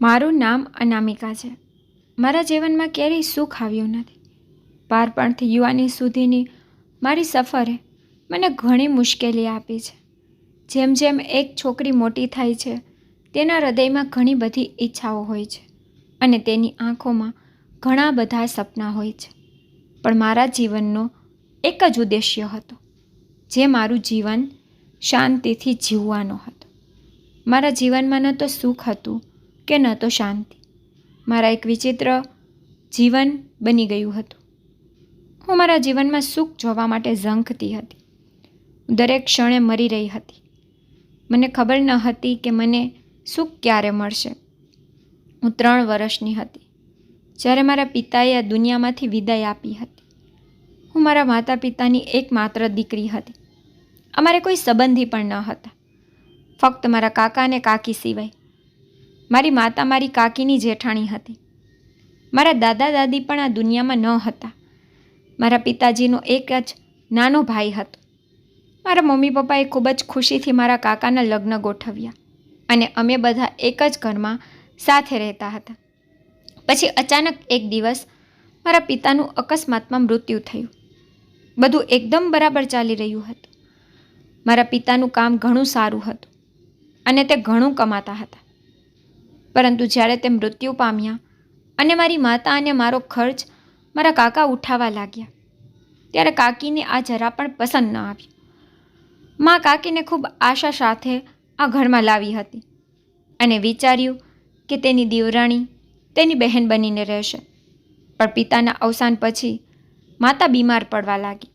મારું નામ અનામિકા છે. મારા જીવનમાં ક્યારેય સુખ આવ્યું નથી. બાળપણથી યુવાની સુધીની મારી સફરે મને ઘણી મુશ્કેલી આપી છે. જેમ જેમ એક છોકરી મોટી થાય છે, તેના હૃદયમાં ઘણી બધી ઈચ્છાઓ હોય છે અને તેની આંખોમાં ઘણા બધા સપના હોય છે. પણ મારા જીવનનો એક જ ઉદ્દેશ્ય હતો, જે મારું જીવન શાંતિથી જીવવાનો હતો. મારા જીવનમાં ન તો સુખ હતું કે ન તો શાંતિ. મારા એક વિચિત્ર જીવન બની ગયું હતું. હું મારા જીવનમાં સુખ જોવા માટે ઝંખતી હતી. હું દરેક ક્ષણે મરી રહી હતી. મને ખબર ન હતી કે મને સુખ ક્યારે મળશે. હું 3 વર્ષની હતી જ્યારે મારા પિતાએ આ દુનિયામાંથી વિદાય આપી હતી. હું મારા માતા પિતાની એકમાત્ર દીકરી હતી. અમારે કોઈ સંબંધી પણ ન હતા, ફક્ત મારા કાકા અને કાકી સિવાય. મારી માતા મારી કાકીની જેઠાણી હતી. મારા દાદા દાદી પણ આ દુનિયામાં ન હતા. મારા પિતાજીનો એક જ નાનો ભાઈ હતો. મારા મમ્મી પપ્પાએ ખૂબ જ ખુશીથી મારા કાકાના લગ્ન ગોઠવ્યા અને અમે બધા એક જ ઘરમાં સાથે રહેતા હતા. પછી અચાનક એક દિવસ મારા પિતાનું અકસ્માતમાં મૃત્યુ થયું. બધું એકદમ બરાબર ચાલી રહ્યું હતું. મારા પિતાનું કામ ઘણું સારું હતું અને તે ઘણું કમાતા હતા. પરંતુ જ્યારે તે મૃત્યુ પામ્યા અને મારી માતા અને મારો ખર્ચ મારા કાકા ઉઠાવવા લાગ્યા, ત્યારે કાકીને આ જરા પણ પસંદ ન આવ્યું. મા કાકીને ખૂબ આશા સાથે આ ઘરમાં લાવી હતી અને વિચાર્યું કે તેની દીવરાણી તેની બહેન બનીને રહેશે. પણ પિતાના અવસાન પછી માતા બીમાર પડવા લાગી.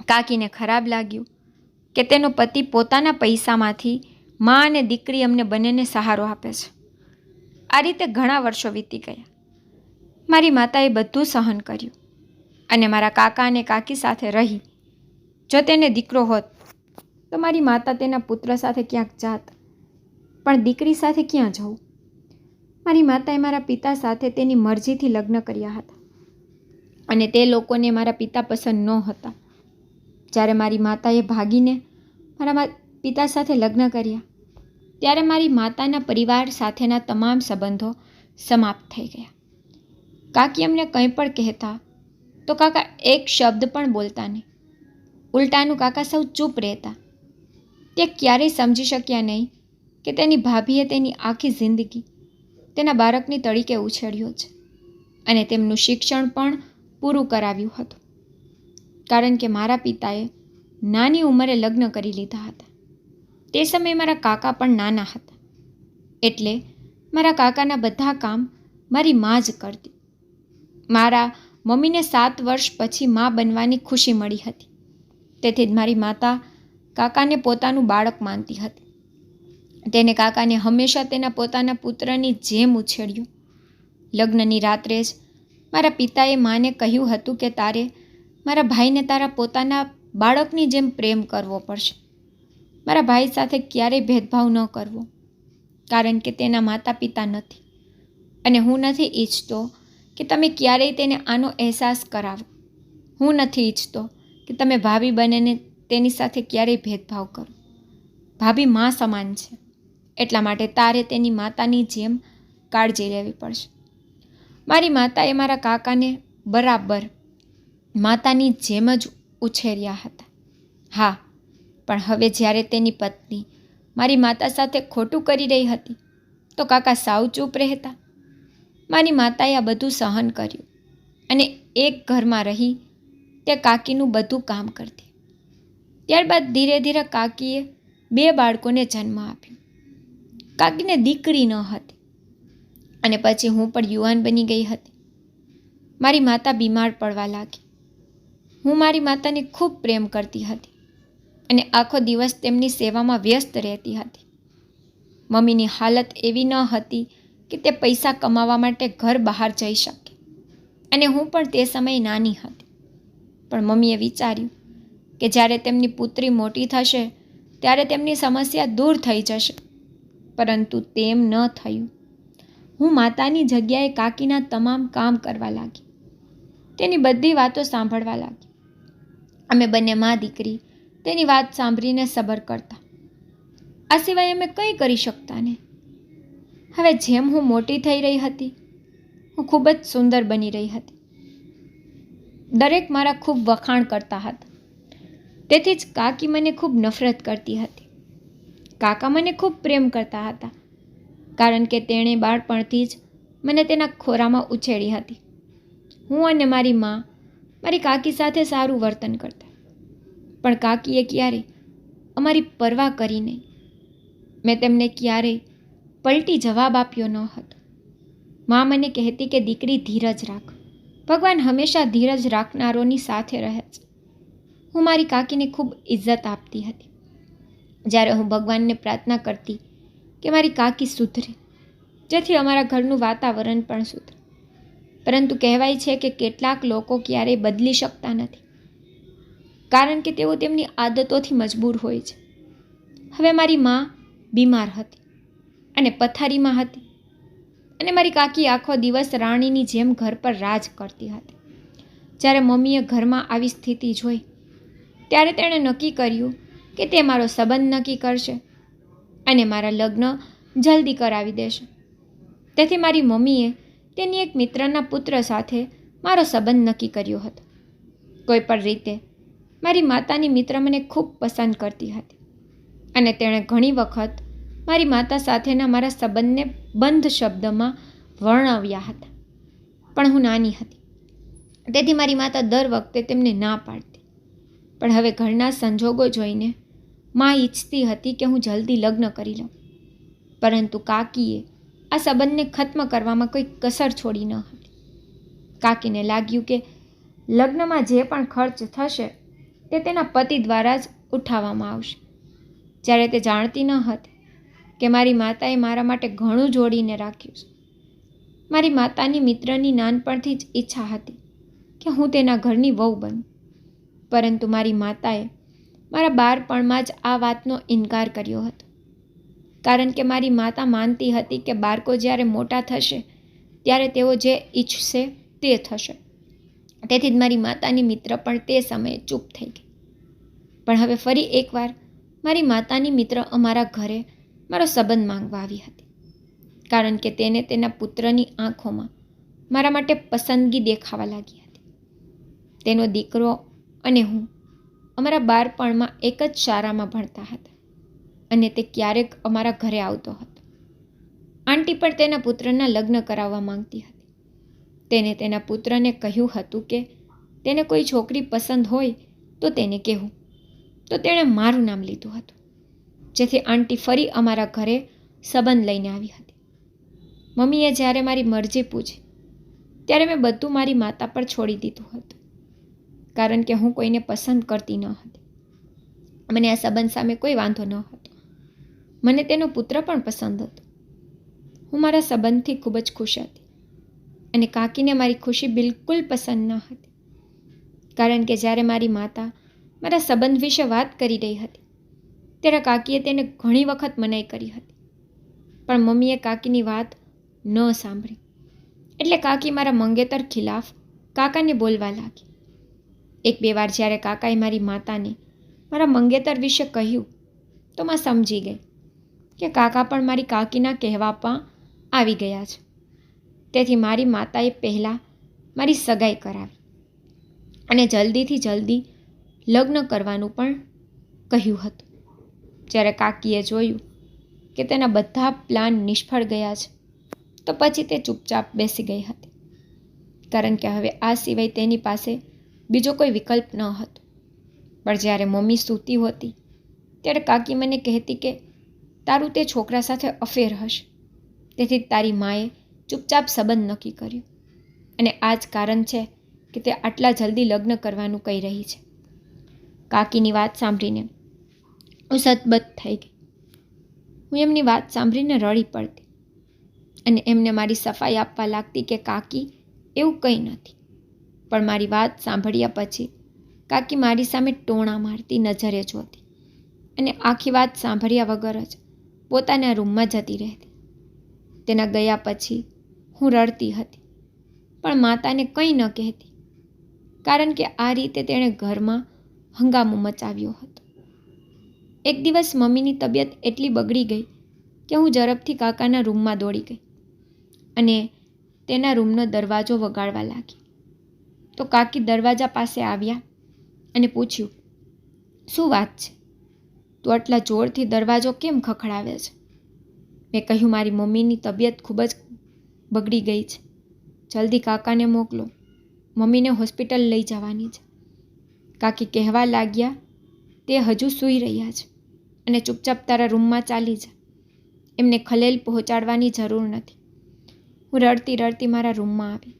કાકીને ખરાબ લાગ્યું કે તેનો પતિ પોતાના પૈસામાંથી મા અને દીકરી અમને બંનેને સહારો આપે છે. આ રીતે ઘણા વર્ષો વીતી ગયા. મારી માતાએ બધું સહન કર્યું અને મારા કાકા અને કાકી સાથે રહી. જો તેને દીકરો હોત તો મારી માતા તેના પુત્ર સાથે ક્યાંક જાત, પણ દીકરી સાથે ક્યાં જવું? મારી માતાએ મારા પિતા સાથે તેની મરજીથી લગ્ન કર્યા હતા અને તે લોકોને મારા પિતા પસંદ ન હતા. જ્યારે મારી માતાએ ભાગીને મારા પિતા સાથે લગ્ન કર્યા, ત્યારે મારી માતાના પરિવાર સાથેના તમામ સંબંધો સમાપ્ત થઈ ગયા. કાકી અમને કંઈ પણ કહેતા તો કાકા એક શબ્દ પણ બોલતા નહીં. ઉલટાનું કાકા સૌ ચૂપ રહેતા. તે ક્યારેય સમજી શક્યા નહીં કે તેની ભાભીએ તેની આખી જિંદગી તેના બાળકની તળીકે ઉછેર્યો છે અને તેમનું શિક્ષણ પણ પૂરું કરાવ્યું હતું. કારણ કે મારા પિતાએ નાની ઉંમરે લગ્ન કરી લીધા હતા. તે સમયે મારા કાકા પણ નાના હતા, એટલે મારા કાકાના બધા કામ મારી મા જ કરતી. મારા મમ્મીને 7 વર્ષ પછી મા બનવાની ખુશી મળી હતી. તેથી જ મારી માતા કાકાને પોતાનું બાળક માનતી હતી. તેને કાકાને હંમેશા તેના પોતાના પુત્રની જેમ ઉછેર્યો. લગ્નની રાત્રે જ મારા પિતાએ માને કહ્યું હતું કે તારે મારા ભાઈને તારા પોતાના બાળકની જેમ પ્રેમ કરવો પડશે. મારા ભાઈ સાથે ક્યારેય ભેદભાવ ન કરવો, કારણ કે તેના માતા પિતા નથી અને હું નથી ઈચ્છતો કે તમે ક્યારેય તેને આનો અહેસાસ કરાવો. હું નથી ઈચ્છતો કે તમે ભાભી બનીને તેની સાથે ક્યારેય ભેદભાવ કરો. ભાભી મા સમાન છે, એટલા માટે તારે તેની માતાની જેમ કાળજી લેવી પડશે. મારી માતાએ મારા કાકાને બરાબર માતાની જેમ જ ઉછેર્યા હતા. હા, પણ હવે જ્યારે તેની પત્ની મારી માતા સાથે ખોટું કરી રહી હતી તો કાકા સાવ ચૂપ રહેતા. મારી માતાએ આ બધું સહન કર્યું અને એક ઘરમાં રહી તે કાકીનું બધું કામ કરતી. ત્યારબાદ ધીરે ધીરે કાકીએ 2 બાળકોને જન્મ આપ્યો. કાકીને દીકરી ન હતી અને પછી હું પણ યુવાન બની ગઈ હતી. મારી માતા બીમાર પડવા લાગી. હું મારી માતાને ખૂબ પ્રેમ કરતી હતી અને આખો દિવસ તેમની સેવામાં વ્યસ્ત રહેતી હતી. મમ્મીની હાલત એવી ન હતી કે તે પૈસા કમાવા માટે ઘર બહાર જઈ શકે અને હું પણ તે સમયે નાની હતી. પણ મમ્મીએ વિચાર્યું કે જ્યારે તેમની પુત્રી મોટી થશે ત્યારે તેમની સમસ્યા દૂર થઈ જશે, પરંતુ તેમ ન થયું. હું માતાની જગ્યાએ કાકીના તમામ કામ કરવા લાગી. તેની બધી વાતો સાંભળવા લાગી. અમે બંને મા દીકરી તેની વાત સાંભળીને સબર કરતા. આ સિવાય અમે કંઈ કરી શકતા નહીં. હવે જેમ હું મોટી થઈ રહી હતી, હું ખૂબ જ સુંદર બની રહી હતી. દરેક મારા ખૂબ વખાણ કરતા હતા. તેથી જ કાકી મને ખૂબ નફરત કરતી હતી. કાકા મને ખૂબ પ્રેમ કરતા હતા, કારણ કે તેણે બાળપણથી જ મને તેના ખોરામાં ઉછેરી હતી. હું અને મારી મા મારી કાકી સાથે સારું વર્તન કરતા, પણ કાકીએ ક્યારેય અમારી પરવા કરી નહીં. મેં તેમને ક્યારેય પલટી જવાબ આપ્યો ન હતો. મા મને કહેતી કે દીકરી ધીરજ રાખ, ભગવાન હંમેશા ધીરજ રાખનારોની સાથે રહે છે. હું મારી કાકીને ખૂબ ઇજ્જત આપતી હતી. જ્યારે હું ભગવાનને પ્રાર્થના કરતી કે મારી કાકી સુધરે, જેથી અમારા ઘરનું વાતાવરણ પણ સુધરે. પરંતુ કહેવાય છે કે કેટલાક લોકો ક્યારેય બદલી શકતા નથી, કારણ કે તેઓ તેમની આદતોથી મજબૂર હોય છે. હવે મારી મા બીમાર હતી અને પથારીમાં હતી, અને મારી કાકી આખો દિવસ રાણીની જેમ ઘર પર રાજ કરતી હતી. જ્યારે મમ્મીએ ઘરમાં આવી સ્થિતિ જોઈ, ત્યારે તેણે નક્કી કર્યું કે તે મારો સંબંધ નક્કી કરશે અને મારા લગ્ન જલ્દી કરાવી દેશે. તેથી મારી મમ્મીએ તેની એક મિત્રના પુત્ર સાથે મારો સંબંધ નક્કી કર્યો હતો. કોઈ પણ રીતે મારી માતાની મિત્ર મને ખૂબ પસંદ કરતી હતી, અને તેણે ઘણી વખત મારી માતા સાથેના મારા સંબંધને બંધ શબ્દમાં વર્ણવ્યા હતા. પણ હું નાની હતી, તેથી મારી માતા દર વખતે તેમને ના પાડતી. પણ હવે ઘરના સંજોગો જોઈને મા ઈચ્છતી હતી કે હું જલ્દી લગ્ન કરી લઉં, પરંતુ કાકીએ આ સંબંધને ખત્મ કરવામાં કોઈ કસર છોડી ન હતી. કાકીને લાગ્યું કે લગ્નમાં જે પણ ખર્ચ થશે તે તેના પતિ દ્વારા જ ઉઠાવવામાં આવશે, જ્યારે તે જાણતી ન હતી કે મારી માતાએ મારા માટે ઘણું જોડીને રાખ્યું છે. મારી માતાની મિત્રની નાનપણથી જ ઈચ્છા હતી કે હું તેના ઘરની વહુ બનું, પરંતુ મારી માતાએ મારા બાળપણમાં જ આ વાતનો ઇનકાર કર્યો હતો, કારણ કે મારી માતા માનતી હતી કે બાળકો જ્યારે મોટા થશે ત્યારે તેઓ જે ઈચ્છશે તે થશે. તેથી જ મારી માતાની મિત્ર પણ તે સમયે ચૂપ થઈ ગઈ. પણ હવે ફરી એકવાર મારી માતાની મિત્ર અમારા ઘરે મારો સંબંધ માંગવા આવી હતી, કારણ કે તેને તેના પુત્રની આંખોમાં મારા માટે પસંદગી દેખાવા લાગી હતી. તેનો દીકરો અને હું અમારા બાળપણમાં એક જ શાળામાં ભણતા હતા, અને તે ક્યારેક અમારા ઘરે આવતો હતો. આંટી પણ તેના પુત્રના લગ્ન કરાવવા માંગતી હતી. તેને તેના પુત્રને કહ્યું હતું કે તેને કોઈ છોકરી પસંદ હોય તો તેને કહેવું. તો તેણે મારું નામ લીધું હતું, જેથી આંટી ફરી અમારા ઘરે સંબંધ લઈને આવી હતી. મમ્મીએ જ્યારે મારી મરજી પૂછી, ત્યારે મેં બધું મારી માતા પર છોડી દીધું હતું, કારણ કે હું કોઈને પસંદ કરતી ન હતી. મને આ સંબંધ સામે કોઈ વાંધો ન હતો. મને તેનો પુત્ર પણ પસંદ હતો. હું મારા સંબંધથી ખૂબ જ ખુશ હતી, અને કાકીને મારી ખુશી બિલકુલ પસંદ ન હતી, કારણ કે જ્યારે મારી માતા મારા સંબંધ વિશે વાત કરી રહી હતી, ત્યારે કાકીએ તેને ઘણી વખત મનાઈ કરી હતી. પણ મમ્મીએ કાકીની વાત ન સાંભળી, એટલે કાકી મારા મંગેતર ખિલાફ કાકાને બોલવા લાગી. એક બે વાર જ્યારે કાકાએ મારી માતાને મારા મંગેતર વિશે કહ્યું, તો માં સમજી ગઈ કે કાકા પણ મારી કાકીના કહેવામાં આવી ગયા છે. તેથી મારી માતાએ પહેલાં મારી સગાઈ કરાવી અને જલ્દીથી જલ્દી લગ્ન કરવાનું પણ કહ્યું હતું. જ્યારે કાકીએ જોયું કે તેના બધા પ્લાન નિષ્ફળ ગયા છે, તો પછી તે ચૂપચાપ બેસી ગઈ હતી, કારણ કે હવે આ સિવાય તેની પાસે બીજો કોઈ વિકલ્પ ન હતો. પણ જ્યારે મમ્મી સૂતી હોતી, ત્યારે કાકી મને કહેતી કે તારું તે છોકરા સાથે અફેર હશે, તેથી તારી માએ ચૂપચાપ સંબંધ નક્કી કર્યો, અને આ જ કારણ છે કે તે આટલા જલ્દી લગ્ન કરવાનું કહી રહી છે. કાકીની વાત સાંભળીને હું સતબત થઈ ગઈ. હું એમની વાત સાંભળીને રડી પડતી અને એમને મારી સફાઈ આપવા લાગતી કે કાકી એવું કંઈ નથી. પણ મારી વાત સાંભળ્યા પછી કાકી મારી સામે ટોણા મારતી નજરે જોતી અને આખી વાત સાંભળ્યા વગર જ પોતાના રૂમમાં જતી રહેતી. તેના ગયા પછી હું રડતી હતી, પણ માતાને કંઈ ન કહેતી, કારણ કે આ રીતે તેણે ઘરમાં હંગામો મચાવ્યો હતો. એક દિવસ મમ્મીની તબિયત એટલી બગડી ગઈ કે હું ઝડપથી કાકાના રૂમમાં દોડી ગઈ અને તેના રૂમનો દરવાજો વગાડવા લાગી. તો કાકી દરવાજા પાસે આવ્યા અને પૂછ્યું, શું વાત છે? તું આટલા જોરથી દરવાજો કેમ ખખડાવે છે? મેં કહ્યું, મારી મમ્મીની તબિયત ખૂબ જ બગડી ગઈ છે. જલ્દી કાકાને મોકલો, મમ્મીને હોસ્પિટલ લઈ જવાની છે. કાકી કહેવા લાગ્યા, તે હજુ સૂઈ રહ્યા છે અને ચૂપચાપ તારા રૂમમાં ચાલી જા. એમને ખલેલ પહોંચાડવાની જરૂર નથી. હું રડતી રડતી મારા રૂમમાં આવી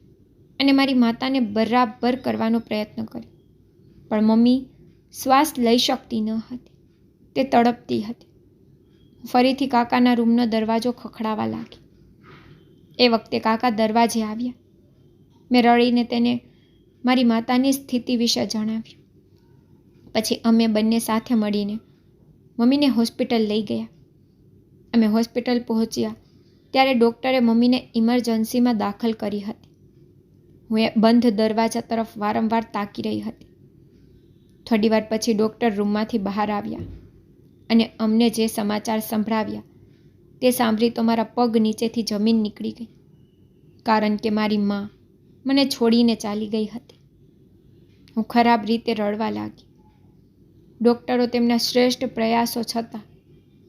અને મારી માતાને બરાબર કરવાનો પ્રયત્ન કર્યો, પણ મમ્મી શ્વાસ લઈ શકતી ન હતી. તે તડપતી હતી. ફરીથી કાકાના રૂમનો દરવાજો ખખડાવા લાગી. એ વખતે કાકા દરવાજે આવ્યા. મેં રડીને તેને મારી માતાની સ્થિતિ વિશે જણાવ્યું. પછી અમે બંને સાથે મળીને મમ્મીને હોસ્પિટલ લઈ ગયા. અમે હોસ્પિટલ પહોંચ્યા ત્યારે ડૉક્ટરે મમ્મીને ઇમરજન્સીમાં દાખલ કરી હતી. હું એ બંધ દરવાજા તરફ વારંવાર તાકી રહી હતી. થોડીવાર પછી ડૉક્ટર રૂમમાંથી બહાર આવ્યા અને અમને જે સમાચાર સંભળાવ્યા તે સાંભળી તો મારા પગ નીચેથી જમીન નીકળી ગઈ, કારણ કે મારી મા મને છોડીને ચાલી ગઈ હતી. હું ખરાબ રીતે રડવા લાગી. ડૉક્ટરો તેમના શ્રેષ્ઠ પ્રયાસો છતાં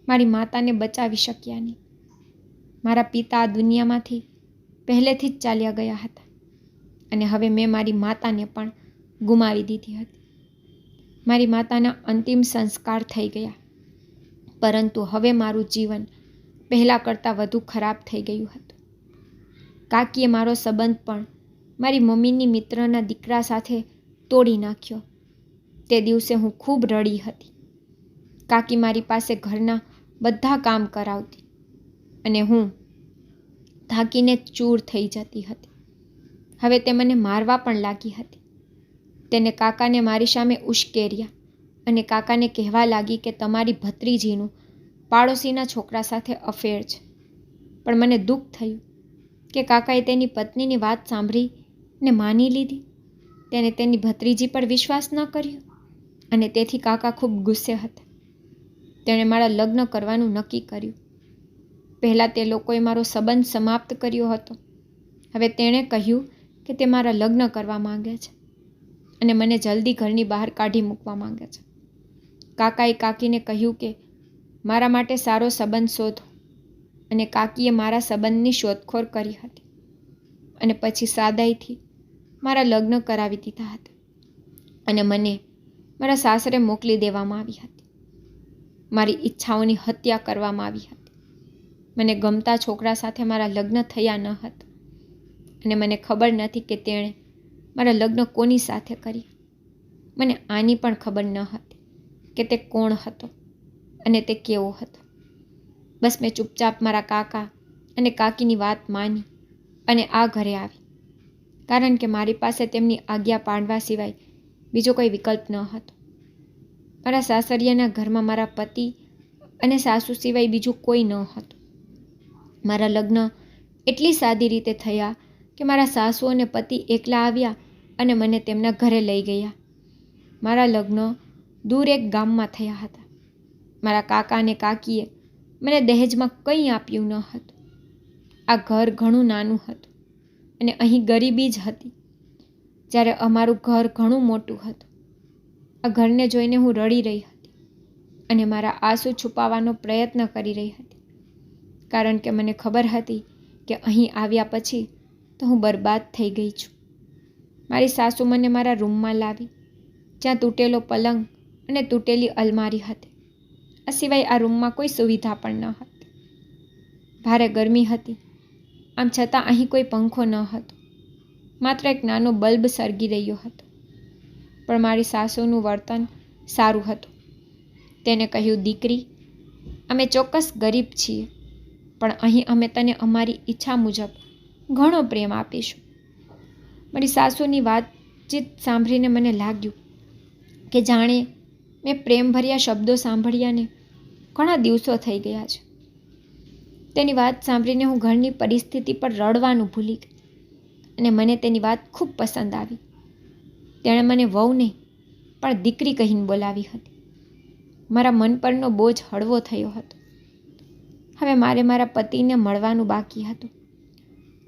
મારી માતાને બચાવી શક્યા નહીં. મારા પિતા આ દુનિયામાંથી પહેલેથી જ ચાલ્યા ગયા હતા અને હવે મેં મારી માતાને પણ ગુમાવી દીધી હતી. મારી માતાના અંતિમ સંસ્કાર થઈ ગયા, પરંતુ હવે મારું જીવન પહેલાં કરતાં વધુ ખરાબ થઈ ગયું હતું. કાકીએ મારો સંબંધ પણ મારી મમ્મીની મિત્રના દીકરા સાથે તોડી નાખ્યો. તે દિવસે હું ખૂબ રડી હતી. કાકી મારી પાસે ઘરના બધા કામ કરાવતી અને હું થાકીને ચૂર થઈ જતી હતી. હવે તે મને મારવા પણ લાગી હતી. તેને કાકાને મારી સામે ઉશ્કેર્યા અને કાકાને કહેવા લાગી કે તમારી ભત્રીજીનું પાડોશીના છોકરા સાથે અફેર છે. પણ મને દુઃખ થયું કે કાકાએ તેની પત્નીની વાત સાંભળીને માની લીધી. તેને તેની ભત્રીજી પર વિશ્વાસ ન કર્યો અને તેથી કાકા ખૂબ ગુસ્સે હતા. તેણે મારા લગ્ન કરવાનું નક્કી કર્યું. પહેલાં તે લોકોએ મારો સંબંધ સમાપ્ત કર્યો હતો. હવે તેણે કહ્યું કે તે મારા લગ્ન કરવા માંગે છે અને મને જલ્દી ઘરની બહાર કાઢી મૂકવા માંગે છે. કાકાએ કાકીને કહ્યું કે મારા માટે સારો સંબંધ શોધો અને કાકીએ મારા સંબંધની શોધખોળ કરી હતી અને પછી સાદાઈથી મારા લગ્ન કરાવી દીધા હતા અને મને મારા સાસરે મોકલી દેવામાં આવી હતી. મારી ઈચ્છાઓની હત્યા કરવામાં આવી હતી. મને ગમતા છોકરા સાથે મારા લગ્ન થયા ન હતા અને મને ખબર નથી કે તેણે મારા લગ્ન કોની સાથે કર્યા. મને આની પણ ખબર ન હતી કે તે કોણ હતો અને તે કેવો હતો. બસ મેં ચૂપચાપ મારા કાકા અને કાકીની વાત માની અને આ ઘરે આવી, કારણ કે મારી પાસે તેમની આજ્ઞા પાળવા સિવાય બીજો કોઈ વિકલ્પ ન હતો. મારા સાસરિયાના ઘરમાં મારા પતિ અને સાસુ સિવાય બીજું કોઈ ન હતું. મારા લગ્ન એટલી સાદી રીતે થયા કે મારા સાસુ અને પતિ એકલા આવ્યા અને મને તેમના ઘરે લઈ ગયા. મારા લગ્ન દૂર એક ગામમાં થયા હતા. મારા કાકા અને કાકીએ મને દહેજમાં કંઈ આપ્યું ન હતું. આ ઘર ઘણું નાનું હતું અને અહીં ગરીબી જ હતી, જ્યારે અમારું ઘર ઘણું મોટું હતું. આ ઘરને જોઈને હું રડી રહી હતી અને મારા આંસુ છુપાવવાનો પ્રયત્ન કરી રહી હતી, કારણ કે મને ખબર હતી કે અહીં આવ્યા પછી તો હું બરબાદ થઈ ગઈ છું. મારી સાસુ મને મારા રૂમમાં લાવી, જ્યાં તૂટેલો પલંગ અને તૂટેલી અલમારી હતી. આ સિવાય આ રૂમમાં કોઈ સુવિધા પણ ન હતી. ભારે ગરમી હતી, આમ છતાં અહીં કોઈ પંખો ન હતો. માત્ર એક નાનો બલ્બ સળગી રહ્યો હતો. પણ મારી સાસુનું વર્તન સારું હતું. તેને કહ્યું, દીકરી, અમે ચોક્કસ ગરીબ છીએ, પણ અહીં અમે તને અમારી ઈચ્છા મુજબ ઘણો પ્રેમ આપીશું. મારી સાસુની વાતચીત સાંભળીને મને લાગ્યું કે જાણે મેં પ્રેમભર્યા શબ્દો સાંભળ્યાને ઘણા દિવસો થઈ ગયા છે. તેની વાત સાંભળીને હું ઘરની પરિસ્થિતિ પર રડવાનું ભૂલી ગઈ અને મને તેની વાત ખૂબ પસંદ આવી. તેણે મને વહુ નહીં પણ દીકરી કહીને બોલાવી હતી. મારા મન પરનો બોજ હળવો થયો હતો. હવે મારે મારા પતિને મળવાનું બાકી હતું.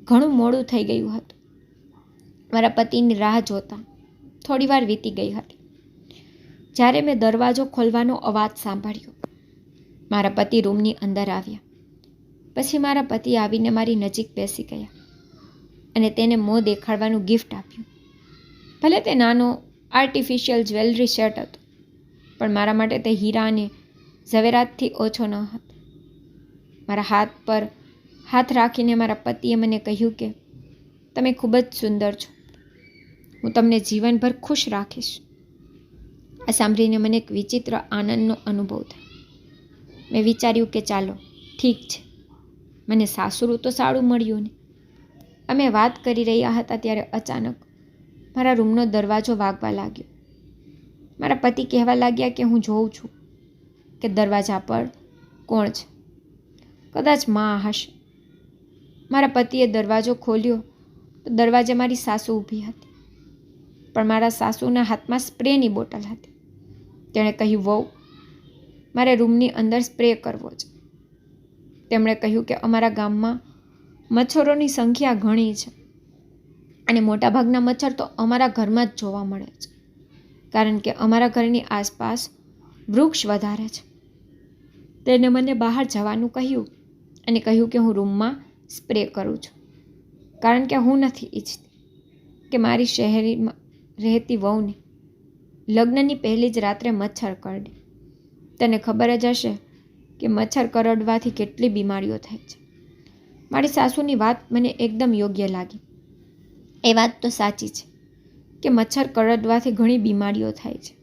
ઘણું મોડું થઈ ગયું હતું. મારા પતિની રાહ જોતા થોડી વાર વીતી ગઈ હતી જ્યારે મેં દરવાજો ખોલવાનો અવાજ સાંભળ્યો. મારા પતિ રૂમની અંદર આવ્યા. પછી મારા પતિ આવીને મારી નજીક બેસી ગયા અને તેને મોં દેખાડવાનું ગિફ્ટ આપ્યું. ભલે તે નાનો આર્ટિફિશિયલ જ્વેલરી સેટ હતો, પણ મારા માટે તે હીરા અને ઝવેરાતથી ઓછો ન હતો. મારા હાથ પર હાથ રાખીને મારા પતિએ મને કહ્યું કે તમે ખૂબ જ સુંદર છો. હું તમને જીવનભર ખુશ રાખીશ. આ સાંભળીને મને એક વિચિત્ર આનંદનો અનુભવ થયો. મેં વિચાર્યું કે ચાલો ઠીક છે, મને સાસરું તો સારું મળ્યું ને. અમે વાત કરી રહ્યા હતા ત્યારે અચાનક મારા રૂમનો દરવાજો વાગવા લાગ્યો. મારા પતિ કહેવા લાગ્યા કે હું જોઉં છું કે દરવાજા પર કોણ છે. કદાચ માં હશે. મારા પતિએ દરવાજો ખોલ્યો તો દરવાજે મારી સાસુ ઊભી હતી, પણ મારા સાસુના હાથમાં સ્પ્રેની બોટલ હતી. તેણે કહ્યું, વહુ, મારે રૂમની અંદર સ્પ્રે કરવો છે. તેમણે કહ્યું કે અમારા ગામમાં મચ્છરોની સંખ્યા ઘણી છે અને મોટાભાગના મચ્છર તો અમારા ઘરમાં જ જોવા મળે છે, કારણ કે અમારા ઘરની આસપાસ વૃક્ષ વધારે છે. તેને મને બહાર જવાનું કહ્યું અને કહ્યું કે હું રૂમમાં સ્પ્રે કરું છું, કારણ કે હું નથી ઈચ્છતી કે મારી શહેરીમાં રહેતી વહુને લગ્નની પહેલી જ રાત્રે મચ્છર કરડે. તને ખબર જ હશે કે મચ્છર કરડવાથી કેટલી બીમારીઓ થાય છે. મારી સાસુની વાત મને એકદમ યોગ્ય લાગી. એ વાત તો સાચી છે કે મચ્છર કરડવાથી ઘણી બીમારીઓ થાય છે.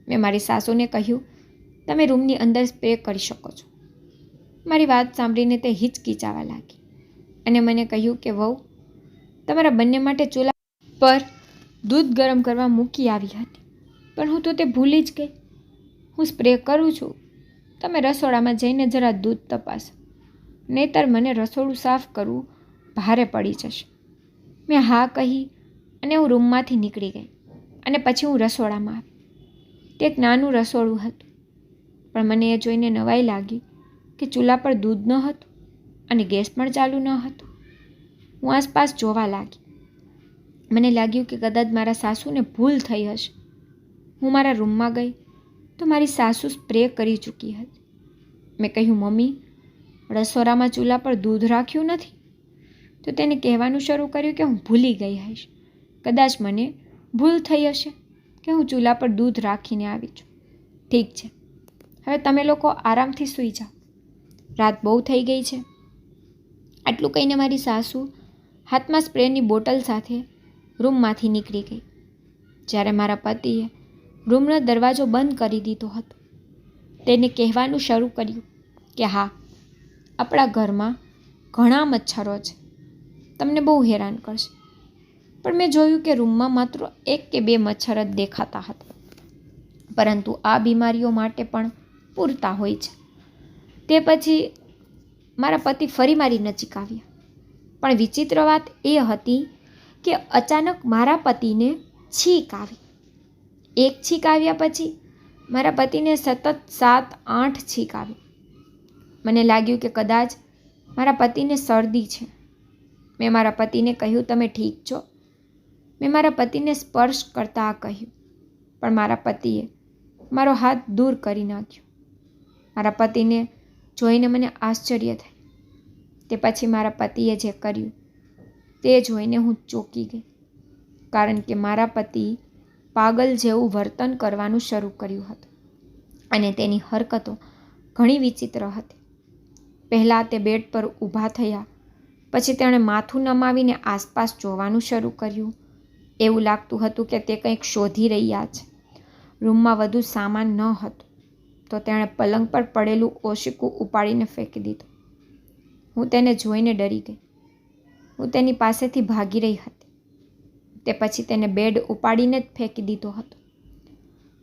મેં મારી સાસુને કહ્યું, તમે રૂમની અંદર સ્પ્રે કરી શકો છો. મારી વાત સાંભળીને તે હિચકિચાવા લાગી અને મને કહ્યું કે વહુ, તમારા બંને માટે ચૂલા પર દૂધ ગરમ કરવા મૂકી આવી હતી, પણ હું તો તે ભૂલી જ ગઈ. હું સ્પ્રે કરું છું, તમે રસોડામાં જઈને જરા દૂધ તપાસો, નહીંતર મને રસોડું સાફ કરવું ભારે પડી જશે. મેં હા કહી અને હું રૂમમાંથી નીકળી ગઈ અને પછી હું રસોડામાં આવી. તે એક નાનું રસોડું હતું, પણ મને એ જોઈને નવાઈ લાગી કે ચૂલા પર દૂધ ન હતું અને ગેસ પણ ચાલુ ન હતો. હું આસપાસ જોવા લાગી. મને લાગ્યું કે કદાચ મારા સાસુને ભૂલ થઈ હશે. હું મારા રૂમમાં ગઈ તો મારી સાસુ સ્પ્રે કરી ચૂકી હતી. મેં કહ્યું, મમ્મી, રસોડામાં ચૂલા પર દૂધ રાખ્યું નથી. તો તેને કહેવાનું શરૂ કર્યું કે હું ભૂલી ગઈ હઈશ. કદાચ મને ભૂલ થઈ હશે કે હું ચૂલા પર દૂધ રાખીને આવી છું. ઠીક છે, હવે તમે લોકો આરામથી સૂઈ જાઓ. રાત બહુ થઈ ગઈ છે. આટલું કહીને મારી સાસુ હાથમાં સ્પ્રેની બોટલ સાથે રૂમમાંથી નીકળી ગઈ. જ્યારે મારા પતિએ રૂમનો દરવાજો બંધ કરી દીધો હતો, તેને કહેવાનું શરૂ કર્યું કે હા, આપણા ઘરમાં ઘણા મચ્છરો છે, તમને બહુ હેરાન કરશે. પણ મેં જોયું કે રૂમમાં માત્ર 1 કે 2 મચ્છર જ દેખાતા હતા, પરંતુ આ બીમારીઓ માટે પણ પૂરતા હોય છે. તે પછી મારા પતિ ફરી મારી નજીક આવ્યા, પણ વિચિત્ર વાત એ હતી કે અચાનક મારા પતિને છીંક આવી. એક છીંક આવ્યા પછી મારા પતિને સતત 7-8 છીંક આવી. મને લાગ્યું કે કદાચ મારા પતિને શરદી છે. મેં મારા પતિને કહ્યું, તમે ઠીક છો? મેં મારા પતિને સ્પર્શ કરતા કહ્યું, પણ મારા પતિએ મારો હાથ દૂર કરી નાખ્યો. મારા પતિને જોઈને મને આશ્ચર્ય થયું. તે પછી મારા પતિએ જે કર્યું તે જોઈને હું ચોંકી ગઈ, કારણ કે મારા પતિ પાગલ જેવું વર્તન કરવાનું શરૂ કર્યું હતું અને તેની હરકતો ઘણી વિચિત્ર હતી. પહેલાં તે બેડ પર ઊભા થયા, પછી તેણે માથું નમાવીને આસપાસ જોવાનું શરૂ કર્યું. એવું લાગતું હતું કે તે કંઈક શોધી રહ્યા છે. રૂમમાં વધુ સામાન ન હતું તો તેણે પલંગ પર પડેલું ઓશીકું ઉપાડીને ફેંકી દીધું. હું તેને જોઈને ડરી ગઈ. હું તેની પાસેથી ભાગી રહી હતી. તે પછી તેને બેડ ઉપાડીને જ ફેંકી દીધો હતો.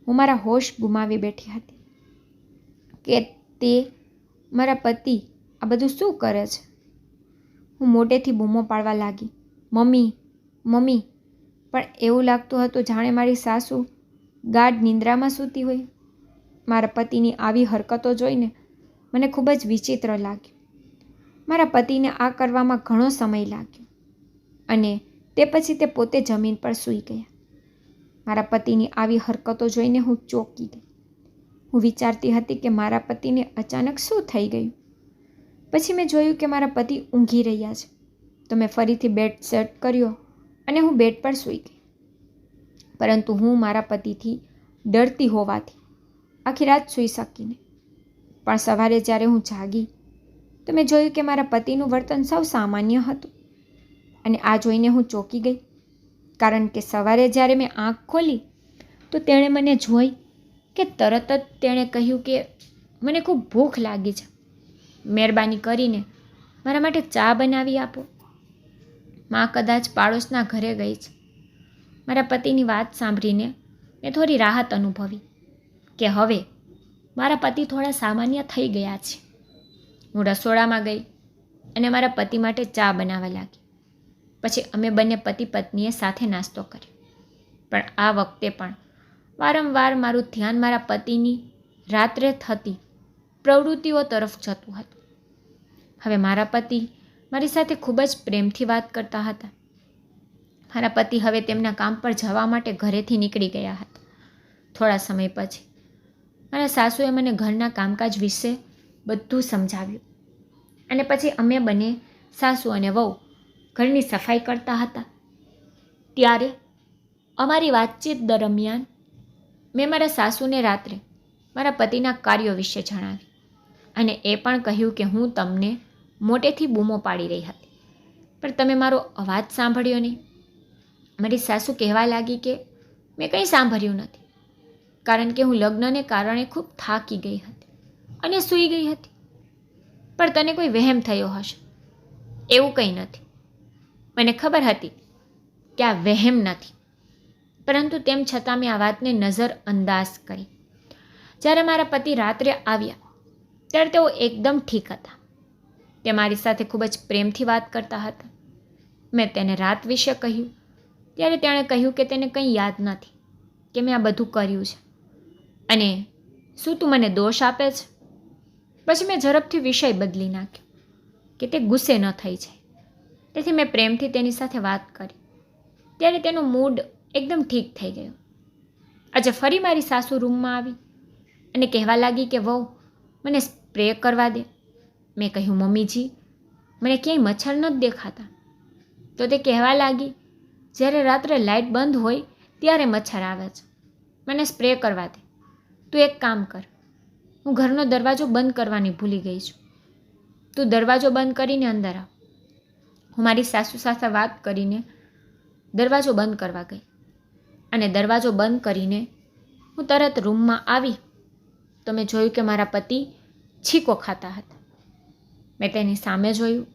હું મારા હોશ ગુમાવી બેઠી હતી કે તે મારા પતિ આ બધું શું કરે છે. હું મોટેથી બૂમો પાડવા લાગી, મમ્મી, મમ્મી, પણ એવું લાગતું હતું જાણે મારી સાસુ ગાઢ નિંદ્રામાં સૂતી હોય. મારા પતિની આવી હરકતો જોઈને મને ખૂબ જ વિચિત્ર લાગ્યું. મારા પતિને આ કરવામાં ઘણો સમય લાગ્યો અને તે પછી તે પોતે જમીન પર સૂઈ ગયા. મારા પતિની આવી હરકતો જોઈને હું ચોંકી ગઈ. હું વિચારતી હતી કે મારા પતિને અચાનક શું થઈ ગયું. પછી મેં જોયું કે મારા પતિ ઊંઘી રહ્યા છે, તો મેં ફરીથી બેડ સેટ કર્યો અને હું બેડ પર સૂઈ ગઈ. પરંતુ હું મારા પતિથી ડરતી હોવાથી આખી રાત સૂઈ શકી નહીં. પણ સવારે જ્યારે હું જાગી તો મેં જોયું કે મારા પતિનું વર્તન સાવ સામાન્ય હતું અને આ જોઈને હું ચોંકી ગઈ. કારણ કે સવારે જ્યારે મેં આંખ ખોલી તો તેણે મને જોઈ કે તરત જ તેણે કહ્યું કે મને ખૂબ ભૂખ લાગી છે, મહેરબાની કરીને મારા માટે ચા બનાવી આપો. માં કદાચ પાડોશના ઘરે ગઈ છે. મારા પતિની વાત સાંભળીને મેં થોડી રાહત અનુભવી કે હવે મારા પતિ થોડા સામાન્ય થઈ ગયા છે. હું રસોડામાં ગઈ અને મારા પતિ માટે ચા બનાવવા લાગી. પછી અમે બંને પતિ પત્નીએ સાથે નાસ્તો કર્યો. પણ આ વખતે પણ વારંવાર મારું ધ્યાન મારા પતિની રાત્રે થતી પ્રવૃત્તિઓ તરફ જતું હતું. હવે મારા પતિ મારી સાથે ખૂબ જ પ્રેમથી વાત કરતા હતા. મારા પતિ હવે તેમના કામ પર જવા માટે ઘરેથી નીકળી ગયા હતા. થોડા સમય પછી મારા સાસુએ મને ઘરના કામકાજ વિશે બધું સમજાવ્યું અને પછી અમે બંને સાસુ અને વહુ ઘરની સફાઈ કરતા હતા. ત્યારે અમારી વાતચીત દરમિયાન મેં મારા સાસુને રાત્રે મારા પતિના કાર્યો વિશે જણાવી અને એ પણ કહ્યું કે હું તમને મોટેથી બૂમો પાડી રહી હતી, પણ તમે મારો અવાજ સાંભળ્યો નહીં. મારી સાસુ કહેવા લાગી કે મેં કંઈ સાંભળ્યું નથી, કારણ કે હું લગ્નને કારણે ખૂબ થાકી ગઈ હતી અને સૂઈ ગઈ હતી. પણ તને કોઈ વહેમ થયો હશે. એવું કંઈ નથી. મને ખબર હતી કે આ વહેમ નથી, પરંતુ તેમ છતાં મેં આ વાતને નજરઅંદાજ કરી. જ્યારે મારા પતિ રાત્રે આવ્યા ત્યારે તેઓ એકદમ ઠીક હતા. તે મારી સાથે ખૂબ જ પ્રેમથી વાત કરતા હતા. મેં તેને રાત વિશે કહ્યું ત્યારે તેણે કહ્યું કે તેને કંઈ યાદ નથી કે મેં આ બધું કર્યું છે અને શું તું મને દોષ આપે છે. પછી મેં ઝડપથી વિષય બદલી નાખ્યો કે તે ગુસ્સે ન થઈ જાય. તેથી મેં પ્રેમથી તેની સાથે વાત કરી ત્યારે તેનો મૂડ એકદમ ઠીક થઈ ગયો. આજે ફરી મારી સાસુ રૂમમાં આવી અને કહેવા લાગી કે વહુ મને સ્પ્રે કરવા દે. મેં કહ્યું મમ્મીજી, મને ક્યાંય મચ્છર નથી દેખાતા. તો તે કહેવા લાગી જ્યારે રાત્રે લાઇટ બંધ હોય ત્યારે મચ્છર આવે છે, મને સ્પ્રે કરવા દે. તું એક કામ કર, હું ઘરનો દરવાજો બંધ કરવાની ભૂલી ગઈ છું, તું દરવાજો બંધ કરીને અંદર આવ. હું મારી સાસુ સાથે વાત કરીને દરવાજો બંધ કરવા ગઈ અને દરવાજો બંધ કરીને હું તરત રૂમમાં આવી તો મેં જોયું કે મારા પતિ છીકો ખાતા હતા. મેં તેની સામે જોયું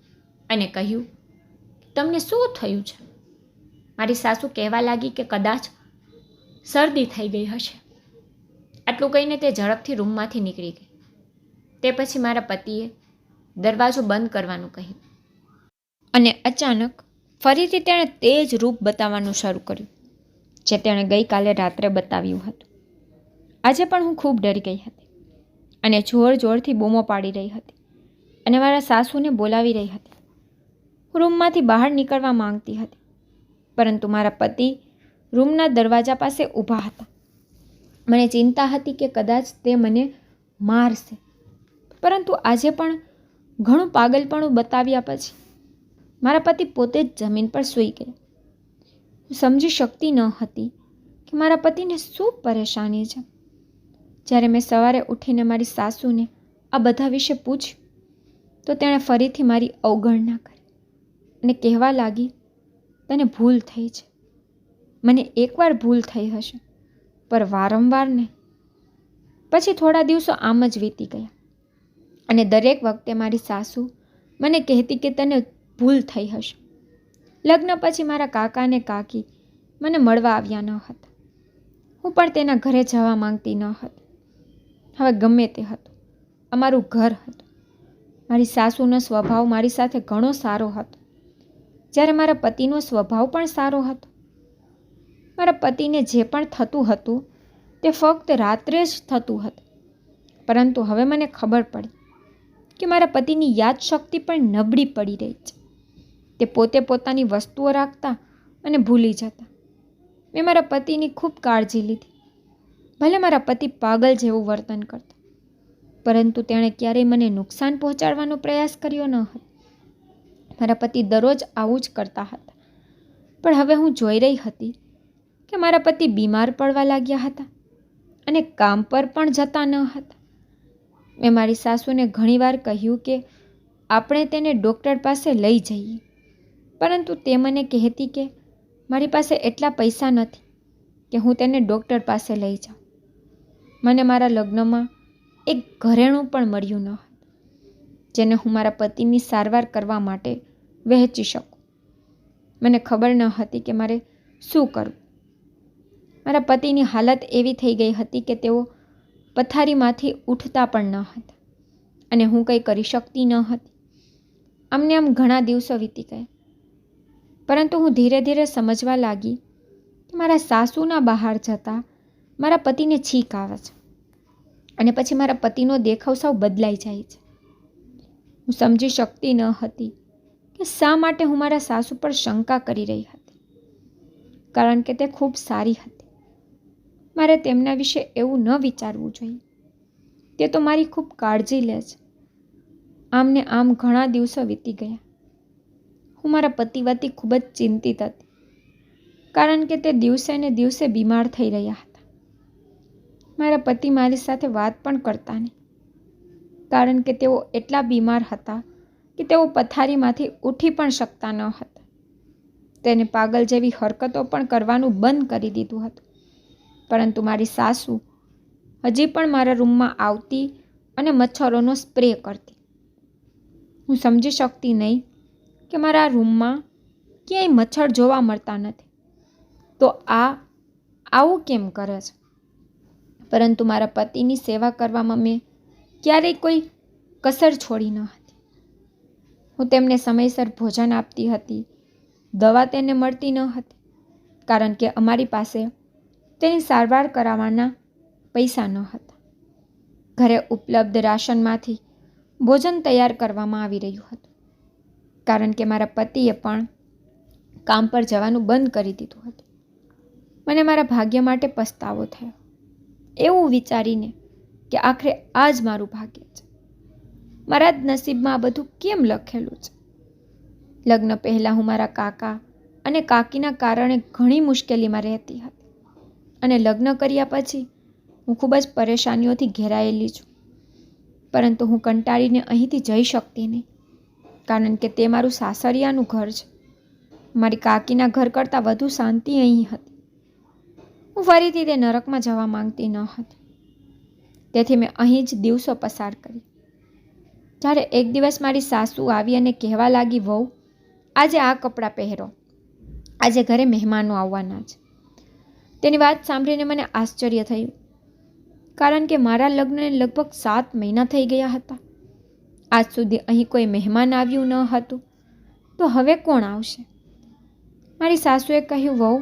અને કહ્યું, તમને શું થયું છે? મારી સાસુ કહેવા લાગી કે કદાચ શરદી થઈ ગઈ હશે. આટલું કહીને તે ઝડપથી રૂમમાંથી નીકળી ગઈ. તે પછી મારા પતિએ દરવાજો બંધ કરવાનું કહ્યું અને અચાનક ફરીથી તેણે તે જ રૂપ બતાવવાનું શરૂ કર્યું જે તેણે ગઈકાલે રાત્રે બતાવ્યું હતું. આજે પણ હું ખૂબ ડરી ગઈ હતી અને જોર જોરથી બૂમો પાડી રહી હતી અને મારા સાસુને બોલાવી રહી હતી. હું રૂમમાંથી બહાર નીકળવા માંગતી હતી, પરંતુ મારા પતિ રૂમના દરવાજા પાસે ઊભા હતા. મને ચિંતા હતી કે કદાચ તે મને મારશે, પરંતુ આજે પણ ઘણું પાગલપણું બતાવ્યા પછી મારા પતિ પોતે જ જમીન પર સૂઈ ગયા. હું સમજી શકતી ન હતી કે મારા પતિને શું પરેશાની છે. જ્યારે મેં સવારે ઉઠીને મારી સાસુને આ બધા વિશે પૂછ્યું તો તેણે ફરીથી મારી અવગણના કરી અને કહેવા લાગી, તને ભૂલ થઈ છે. મને એકવાર ભૂલ થઈ હશે, પર વારંવાર નહીં. પછી થોડા દિવસો આમ જ વીતી ગયા અને દરેક વખતે મારી સાસુ મને કહેતી કે તને ભૂલ થઈ હશે. લગ્ન પછી મારા કાકા અને કાકી મને મળવા આવ્યા ન હતા. હું પણ તેના ઘરે જવા માંગતી ન હતી. હવે ગમે તે હતું, અમારું ઘર હતું. મારી સાસુનો સ્વભાવ મારી સાથે ઘણો સારો હતો, જ્યારે મારા પતિનો સ્વભાવ પણ સારો હતો. મારા પતિને જે પણ થતું હતું તે ફક્ત રાત્રે જ થતું હતું, પરંતુ હવે મને ખબર પડી કે મારા પતિની યાદશક્તિ પણ નબળી પડી રહી છે. તે પોતે પોતાની વસ્તુઓ રાખતા અને ભૂલી જતા. મેં મારા પતિની ખૂબ કાળજી લીધી. ભલે મારા પતિ પાગલ જેવું વર્તન કરતા, પરંતુ તેણે ક્યારેય મને નુકસાન પહોંચાડવાનો પ્રયાસ કર્યો ન હતો. મારા પતિ દરરોજ આવું જ કરતા હતા. પણ હવે હું જોઈ રહી હતી કે મારા પતિ બીમાર પડવા લાગ્યા હતા અને કામ પર પણ જતા ન હતા. મેં મારી સાસુને ઘણીવાર કહ્યું કે આપણે તેને ડૉક્ટર પાસે લઈ જઈએ, પરંતુ તે મને કહેતી કે મારી પાસે એટલા પૈસા નથી કે હું તેને ડૉક્ટર પાસે લઈ જાઉં. મને મારા લગ્નમાં એક ઘરેણું પણ મળ્યું ન હતું જેને હું મારા પતિની સારવાર કરવા માટે વહેંચી શકું. મને ખબર ન હતી કે મારે શું કરવું. મારા પતિની હાલત એવી થઈ ગઈ હતી કે તેઓ પથારીમાંથી ઉઠતા પણ ન હતા અને હું કંઈ કરી શકતી ન હતી. આમને આમ ઘણા દિવસો વીતી ગયા, પરંતુ હું ધીરે ધીરે સમજવા લાગી કે મારા સાસુના બહાર જતાં મારા પતિને છીંક આવે છે અને પછી મારા પતિનો દેખાવ સાવ બદલાઈ જાય છે. હું સમજી શકતી ન હતી કે શા માટે હું મારા સાસુ પર શંકા કરી રહી હતી, કારણ કે તે ખૂબ સારી હતી. મારે તેમના વિશે એવું ન વિચારવું જોઈએ. તે તો મારી ખૂબ કાળજી લે છે. આમને આમ ઘણા દિવસો વીતી ગયા. હું મારા પતિ વતી ખૂબ જ ચિંતિત હતી, કારણ કે તે દિવસે ને દિવસે બીમાર થઈ રહ્યા હતા. મારા પતિ મારી સાથે વાત પણ કરતા નહીં, કારણ કે તેઓ એટલા બીમાર હતા કે તેઓ પથારીમાંથી ઉઠી પણ શકતા ન હતા. તેને પાગલ જેવી હરકતો પણ કરવાનું બંધ કરી દીધું હતું. પરંતુ મારી સાસુ હજી પણ મારા રૂમમાં આવતી અને મચ્છરોનો સ્પ્રે કરતી. હું સમજી શકતી નહીં કે મારા રૂમમાં ક્યાંય મચ્છર જોવા મળતા નથી, તો આવું કેમ કરે છે. પરંતુ મારા પતિની સેવા કરવામાં મેં ક્યારેય કોઈ કસર છોડી ન હતી. હું તેમને સમયસર ભોજન આપતી હતી. દવા તેને મળતી ન હતી, કારણ કે અમારી પાસે તેની સારવાર કરાવવાના પૈસા ન હતા. ઘરે ઉપલબ્ધ રાશનમાંથી ભોજન તૈયાર કરવામાં આવી રહ્યું હતું, કારણ કે મારા પતિએ પણ કામ પર જવાનું બંધ કરી દીધું હતું. મને મારા ભાગ્ય માટે પસ્તાવો થયો, એવું વિચારીને કે આખરે આ જ મારું ભાગ્ય છે. મારા જ નસીબમાં આ બધું કેમ લખેલું છે. લગ્ન પહેલાં હું મારા કાકા અને કાકીના કારણે ઘણી મુશ્કેલીમાં રહેતી હતી, અને લગ્ન કર્યા પછી હું ખૂબ જ પરેશાનીઓથી ઘેરાયેલી છું. પરંતુ હું કંટાળીને અહીંથી જઈ શકતી નહીં, કારણ કે તે મારું સાસરિયાનું ઘર છે. મારી કાકીના ઘર કરતાં વધુ શાંતિ અહીં હતી. હું ફરીથી તે નરકમાં જવા માંગતી ન હતી. તેથી મેં અહીં જ દિવસો પસાર કરી. જ્યારે એક દિવસ મારી સાસુ આવી અને કહેવા લાગી, વહુ, આજે આ કપડાં પહેરો, આજે ઘરે મહેમાનો આવવાના છે. તેની વાત સાંભળીને મને આશ્ચર્ય થયું, કારણ કે મારા લગ્નને લગભગ 7 મહિના થઈ ગયા હતા. આજ સુધી અહીં કોઈ મહેમાન આવ્યું ન હતું, તો હવે કોણ આવશે. મારી સાસુએ કહ્યું, વહુ,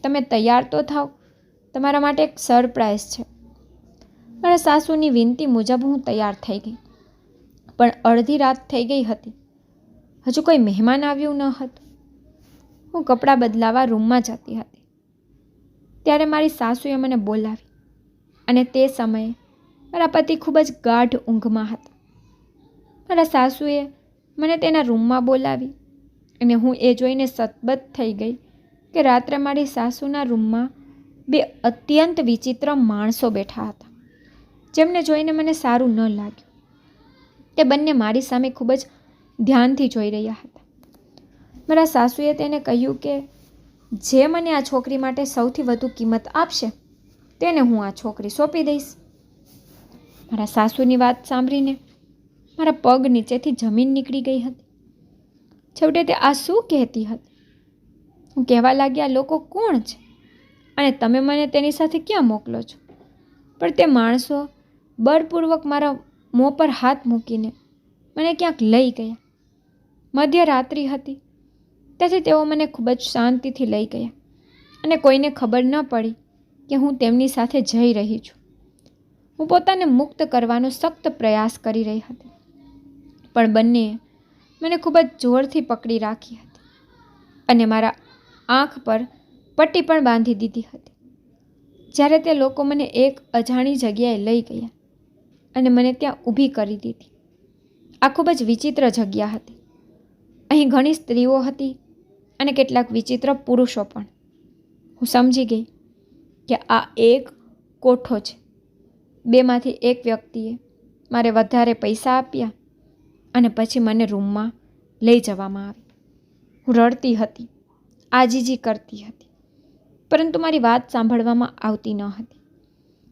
તમે તૈયાર તો થાવ, તમારા માટે એક સરપ્રાઈઝ છે. મારા સાસુની વિનંતી મુજબ હું તૈયાર થઈ ગઈ, પણ અડધી રાત થઈ ગઈ હતી. હજુ કોઈ મહેમાન આવ્યું ન હતું. હું કપડાં બદલાવા રૂમમાં જતી હતી, ત્યારે મારી સાસુએ મને બોલાવી, અને તે સમયે મારા પતિ ખૂબ જ ગાઢ ઊંઘમાં હતા. મારા સાસુએ મને તેના રૂમમાં બોલાવી, અને હું એ જોઈને સતબત થઈ ગઈ કે રાત્રે મારી સાસુના રૂમમાં 2 અત્યંત વિચિત્ર માણસો બેઠા હતા, જેમને જોઈને મને સારું ન લાગ્યું. તે બંને મારી સામે ખૂબ જ ધ્યાનથી જોઈ રહ્યા હતા. મારા સાસુએ તેને કહ્યું કે જે મને આ છોકરી માટે સૌથી વધુ કિંમત આપશે તેને હું આ છોકરી સોંપી દઈશ. મારા સાસુની વાત સાંભળીને મારા પગ નીચેથી જમીન નીકળી ગઈ હતી. છેવટે તે આ શું કહેતી હતી. હું કહેવા લાગી, આ લોકો કોણ છે અને તમે મને તેની સાથે ક્યાં મોકલો છો. પણ તે માણસો બળપૂર્વક મારા મોં પર હાથ મૂકીને મને ક્યાંક લઈ ગયા. મધ્યરાત્રિ હતી, તેથી તેઓ મને ખૂબ જ શાંતિથી લઈ ગયા, અને કોઈને ખબર ન પડી કે હું તેમની સાથે જઈ રહી છું. હું પોતાને મુક્ત કરવાનો સખ્ત પ્રયાસ કરી રહી હતી, પણ બંનેએ મને ખૂબ જ જોરથી પકડી રાખી હતી અને મારા આંખ પર પટ્ટી પણ બાંધી દીધી હતી. જ્યારે તે લોકો મને એક અજાણી જગ્યાએ લઈ ગયા અને મને ત્યાં ઊભી કરી દીધી. આ ખૂબ જ વિચિત્ર જગ્યા હતી. અહીં ઘણી સ્ત્રીઓ હતી અને કેટલાક વિચિત્ર પુરુષો પણ. હું સમજી ગઈ કે આ એક કોઠો છે. બેમાંથી એક વ્યક્તિએ મારે વધારે પૈસા આપ્યા અને પછી મને રૂમમાં લઈ જવામાં આવી. હું રડતી હતી, આજીજી કરતી હતી, પરંતુ મારી વાત સાંભળવામાં આવતી ન હતી.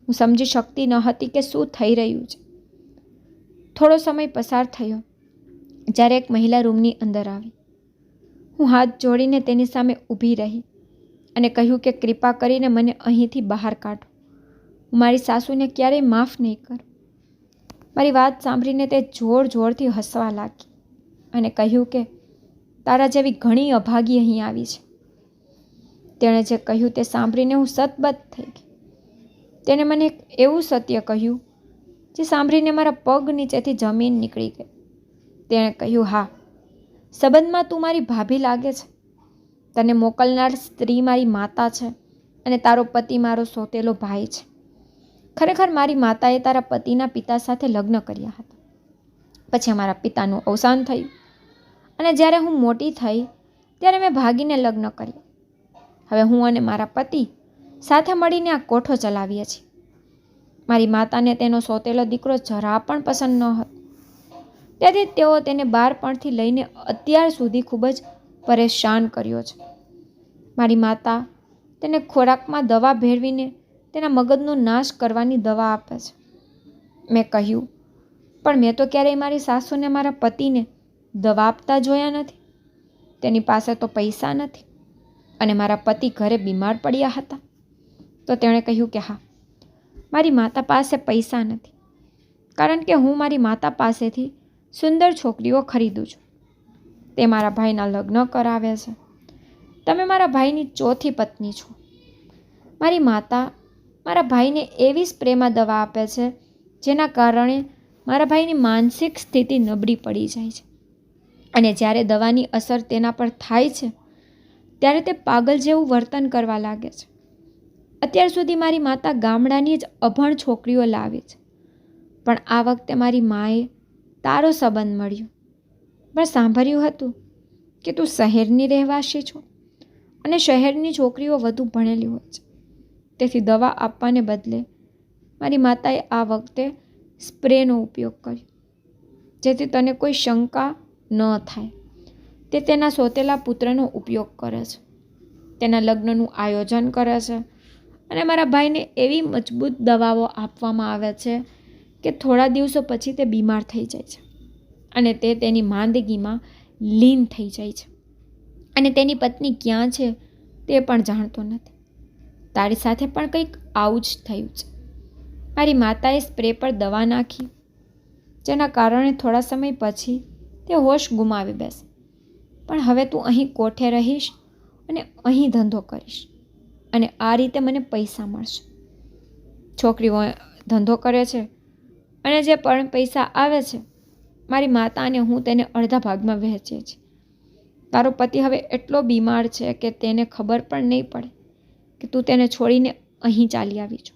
હું સમજી શકતી ન હતી કે શું થઈ રહ્યું છે. થોડો સમય પસાર થયો જ્યારે એક મહિલા રૂમની અંદર આવી. હું હાથ જોડીને તેની સામે ઊભી રહી અને કહ્યું કે કૃપા કરીને મને અહીંથી બહાર કાઢો. હું મારી સાસુને ક્યારેય માફ નહીં કરું. મારી વાત સાંભળીને તે જોર જોરથી હસવા લાગી અને કહ્યું કે તારા જેવી ઘણી અભાગી અહીં આવી છે. તેણે જે કહ્યું તે સાંભળીને હું સતબત થઈ ગઈ. તેણે મને એક એવું સત્ય કહ્યું જે સાંભળીને મારા પગ નીચેથી જમીન નીકળી ગઈ. તેણે કહ્યું, હા, સંબંધમાં તું મારી ભાભી લાગે છે. તને મોકલનાર સ્ત્રી મારી માતા છે અને તારો પતિ મારો સોતેલો ભાઈ છે. ખરેખર મારી માતાએ તારા પતિના પિતા સાથે લગ્ન કર્યા હતા. પછી અમારા પિતાનું અવસાન થયું અને જ્યારે હું મોટી થઈ ત્યારે મેં ભાગીને લગ્ન કર્યા. હવે હું અને મારા પતિ સાથે મળીને આ કોઠો ચલાવીએ છીએ. મારી માતાને તેનો સોતેલો દીકરો જરા પણ પસંદ ન હતો. તેથી તેઓ તેને બાળપણથી લઈને અત્યાર સુધી ખૂબ જ પરેશાન કર્યો છે. મારી માતા તેને ખોરાકમાં દવા ભેળવીને તેના મગજનો નાશ કરવાની દવા આપે છે. મેં કહ્યું, પણ મેં તો ક્યારેય મારી સાસુને મારા પતિને દવા આપતા જોયા નથી. તેની પાસે તો પૈસા નથી અને મારા પતિ ઘરે બીમાર પડ્યા હતા. તો તેણે કહ્યું કે હા, મારી માતા પાસે પૈસા નથી કારણ કે હું મારી માતા પાસેથી સુંદર છોકરીઓ ખરીદું છું. તે મારા ભાઈના લગ્ન કરાવે છે. તમે મારા ભાઈની ચોથી પત્ની છો. મારી માતા મારા ભાઈને એવી સ્પ્રેમાં દવા આપે છે જેના કારણે મારા ભાઈની માનસિક સ્થિતિ નબળી પડી જાય છે અને જ્યારે દવાની અસર તેના પર થાય છે ત્યારે તે પાગલ જેવું વર્તન કરવા લાગે છે. અત્યાર સુધી મારી માતા ગામડાની જ અભણ છોકરીઓ લાવે છે, પણ આ વખતે મારી માએ તારો સંબંધ મળ્યો. પણ સાંભળ્યું હતું કે તું શહેરની રહેવાસી છો અને શહેરની છોકરીઓ વધુ ભણેલી હોય છે. તેથી દવા આપવાને બદલે મારી માતાએ આ વખતે સ્પ્રેનો ઉપયોગ કર્યો જેથી તને કોઈ શંકા ન થાય. તે તેના સોતેલા પુત્રનો ઉપયોગ કરે છે, તેના લગ્નનું આયોજન કરે છે અને મારા ભાઈને એવી મજબૂત દવાઓ આપવામાં આવે છે કે થોડા દિવસો પછી તે બીમાર થઈ જાય છે અને તે તેની માંદગીમાં લીન થઈ જાય છે અને તેની પત્ની ક્યાં છે તે પણ જાણતો નથી. તારી સાથે પણ કંઈક આવું જ થયું છે. મારી માતાએ સ્પ્રે પર દવા નાખી જેના કારણે થોડા સમય પછી તે હોશ ગુમાવી બેસે. પણ હવે તું અહીં કોઠે રહીશ અને અહીં ધંધો કરીશ અને આ રીતે મને પૈસા મળશે. છોકરીઓ ધંધો કરે છે અને જે પણ પૈસા આવે છે મારી માતા અને હું તેને અડધા ભાગમાં વહેંચીએ છીએ. તારો પતિ હવે એટલો બીમાર છે કે તેને ખબર પણ નહીં પડે કે તું તેને છોડીને અહીં ચાલી આવી છો.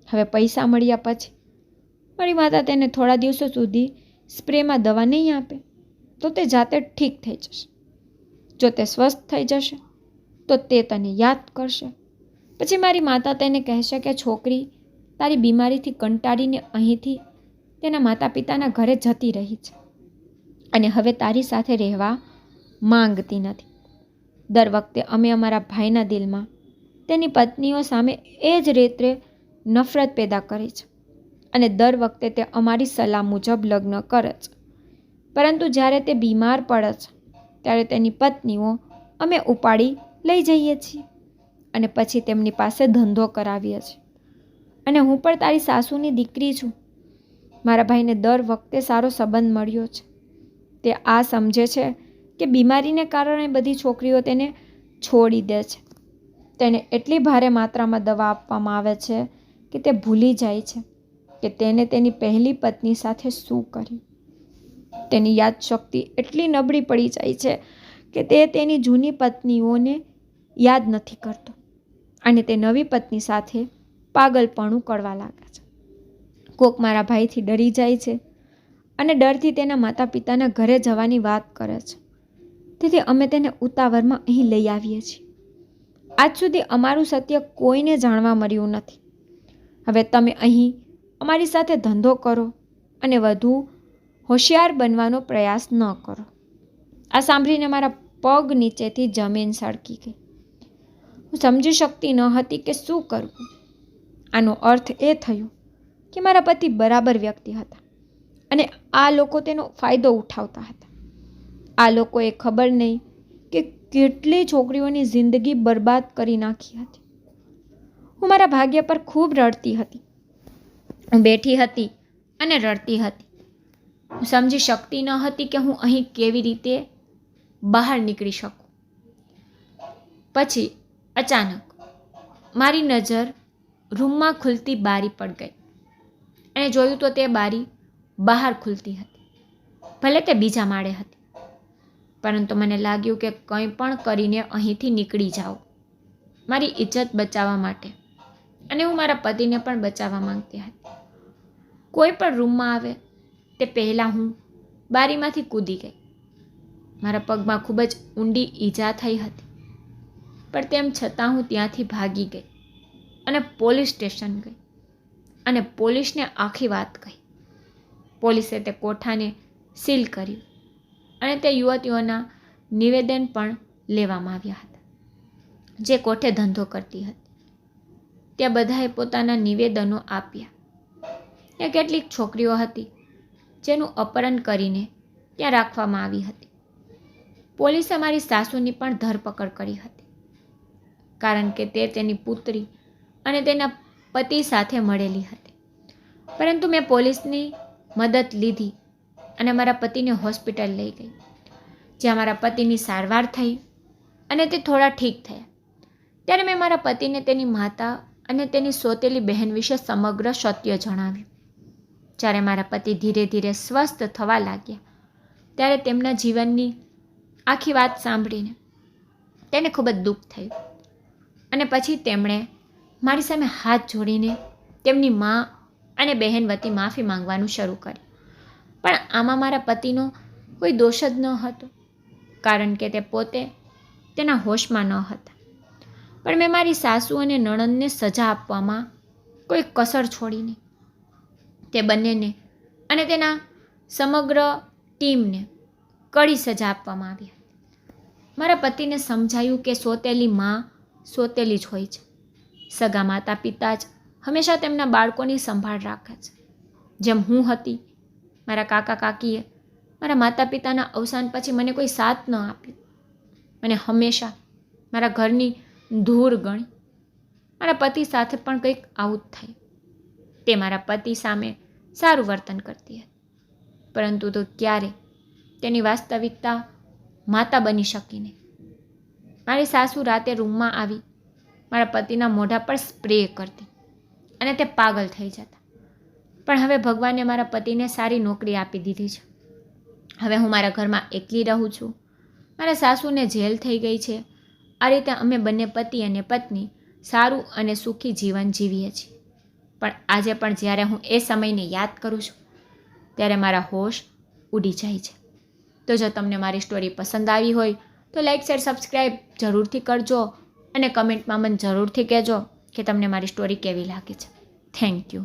હવે પૈસા મળ્યા પછી મારી માતા તેને થોડા દિવસો સુધી સ્પ્રેમાં દવા નહીં આપે તો તે જાતે ઠીક થઈ જશે. જો તે સ્વસ્થ થઈ જશે તો તે તને યાદ કરશે. પછી મારી માતા તેને કહેશે કે છોકરી તારી બીમારીથી કંટાળીને અહીંથી તેના માતા પિતાના ઘરે જતી રહી છે અને હવે તારી સાથે રહેવા માંગતી નથી. દર વખતે અમે અમારા ભાઈના દિલમાં તેની પત્નીઓ સામે એ જ રીતે નફરત પેદા કરી છે અને દર વખતે તે અમારી સલાહ મુજબ લગ્ન કરે છે, પરંતુ જ્યારે તે બીમાર પડે છે ત્યારે તેની પત્નીઓ અમે ઉપાડી લઈ જઈએ છીએ અને પછી તેમની પાસે ધંધો કરાવીએ છીએ. અને હું પણ તારી સાસુની દીકરી છું. મારા ભાઈને દર વખતે સારો સંબંધ મળ્યો છે. તે આ સમજે છે કે બીમારીને કારણે બધી છોકરીઓ તેને છોડી દે છે. તેને એટલી ભારે માત્રામાં દવા આપવામાં આવે છે કે તે ભૂલી જાય છે કે તેને તેની પહેલી પત્ની સાથે શું કર્યું. તેની યાદશક્તિ એટલી નબળી પડી જાય છે કે તે તેની જૂની પત્નીઓને યાદ નથી કરતો અને તે નવી પત્ની સાથે પાગલપણું કરવા લાગે છે. કોક મારા ભાઈથી ડરી જાય છે અને ડરથી તેના માતા પિતાના ઘરે જવાની વાત કરે છે. તેથી અમે તેને ઉતાવળમાં અહીં લઈ આવીએ છીએ. આજ સુધી અમારું સત્ય કોઈને જાણવા મળ્યું નથી. હવે તમે અહીં અમારી સાથે ધંધો કરો અને વધુ હોશિયાર બનવાનો પ્રયાસ ન કરો. આ સાંભળીને મારા પગ નીચેથી જમીન સળગી ગઈ. હું સમજી શકતી ન હતી કે શું કરવું. આનો અર્થ એ થયો કે મારા પતિ બરાબર વ્યક્તિ હતા અને આ લોકો તેનો ફાયદો ઉઠાવતા હતા. આ લોકોએ ખબર નહીં કે કેટલી છોકરીઓની જિંદગી બરબાદ કરી નાખી હતી. હું મારા ભાગ્ય પર ખૂબ રડતી હતી. હું બેઠી હતી અને રડતી હતી. હું સમજી શકતી ન હતી કે હું અહીં કેવી રીતે બહાર નીકળી શકું. પછી અચાનક મારી નજર રૂમમાં ખુલતી બારી પર ગઈ અને જોયું તો તે બારી બહાર ખુલતી હતી. ભલે તે બીજા માળે હતી, પરંતુ મને લાગ્યું કે કંઈ પણ કરીને અહીંથી નીકળી જાઉં, મારી ઇજ્જત બચાવવા માટે, અને હું મારા પતિને પણ બચાવવા માંગતી હતી. કોઈ પણ રૂમમાં આવે તે પહેલાં હું બારીમાંથી કૂદી ગઈ. મારા પગમાં ખૂબ જ ઊંડી ઈજા થઈ હતી, પણ તેમ છતાં હું ત્યાંથી ભાગી ગઈ અને પોલીસ સ્ટેશન ગઈ અને પોલીસને આખી વાત કહી. પોલીસે તે કોઠાને સીલ કર્યું અને તે યુવતીઓના નિવેદન પણ લેવામાં આવ્યા હતા જે કોઠે ધંધો કરતી હતી. ત્યાં બધાએ પોતાના નિવેદનો આપ્યા. ત્યાં કેટલીક છોકરીઓ હતી જેનું અપહરણ કરીને ત્યાં રાખવામાં આવી હતી. પોલીસે મારી સાસુની પણ ધરપકડ કરી હતી, કારણ કે તે તેની પુત્રી અને તેના પતિ સાથે મળેલી હતી. પરંતુ મેં પોલીસની મદદ લીધી અને મારા પતિને હોસ્પિટલ લઈ ગઈ, જ્યાં મારા પતિની સારવાર થઈ અને તે થોડા ઠીક થયા. ત્યારે મેં મારા પતિને તેની માતા અને તેની સોતેલી બહેન વિશે સમગ્ર સત્ય જણાવ્યું. જ્યારે મારા પતિ ધીરે ધીરે સ્વસ્થ થવા લાગ્યા ત્યારે તેમના જીવનની આખી વાત સાંભળીને તેને ખૂબ જ દુઃખ થયું અને પછી તેમણે મારી સામે હાથ જોડીને તેમની મા અને બહેન વતી માફી માંગવાનું શરૂ કર્યું. પણ આમાં મારા પતિનો કોઈ દોષ જ ન હતો, કારણ કે તે પોતે તેના હોશમાં ન હતા. પણ મેં મારી સાસુ અને નણંદને સજા આપવામાં કોઈ કસર છોડી નહીં. તે બંનેને અને તેના સમગ્ર ટીમને કડી સજા આપવામાં આવી હતી. મારા પતિને સમજાયું કે સોતેલી મા સોતેલી જ હોય છે. સગા માતા પિતા જ હંમેશા તેમના બાળકોની સંભાળ રાખે છે. જેમ હું હતી, મારા કાકા કાકીએ મારા માતા પિતાના અવસાન પછી મને કોઈ સાથ ન આપ્યો. મને હંમેશા મારા ઘરની ધૂળ ગણી. મારા પતિ સાથે પણ કંઈક આવું જ થાય. તે મારા પતિ સામે સારું વર્તન કરતી હતી, પરંતુ તો ક્યારે તેની વાસ્તવિકતા માતા બની શકી નહીં. મારી સાસુ રાતે રૂમમાં આવી મારા પતિના મોઢા પર સ્પ્રે કરતી અને તે પાગલ થઈ જતા. પણ હવે ભગવાને મારા પતિને સારી નોકરી આપી દીધી છે. હવે હું મારા ઘરમાં એકલી રહું છું. મારા સાસુને જેલ થઈ ગઈ છે. આ રીતે અમે બંને પતિ અને પત્ની સારું અને સુખી જીવન જીવીએ છીએ. પણ આજે પણ જ્યારે હું એ સમયને યાદ કરું છું ત્યારે મારા હોશ ઉડી જાય છે. તો જો તમને મારી સ્ટોરી પસંદ આવી હોય તો લાઈક શેર સબસ્ક્રાઈબ જરૂરથી કરજો અને કમેન્ટમાં મને જરૂરથી કહેજો કે તમને મારી સ્ટોરી કેવી લાગે છે. Thank you.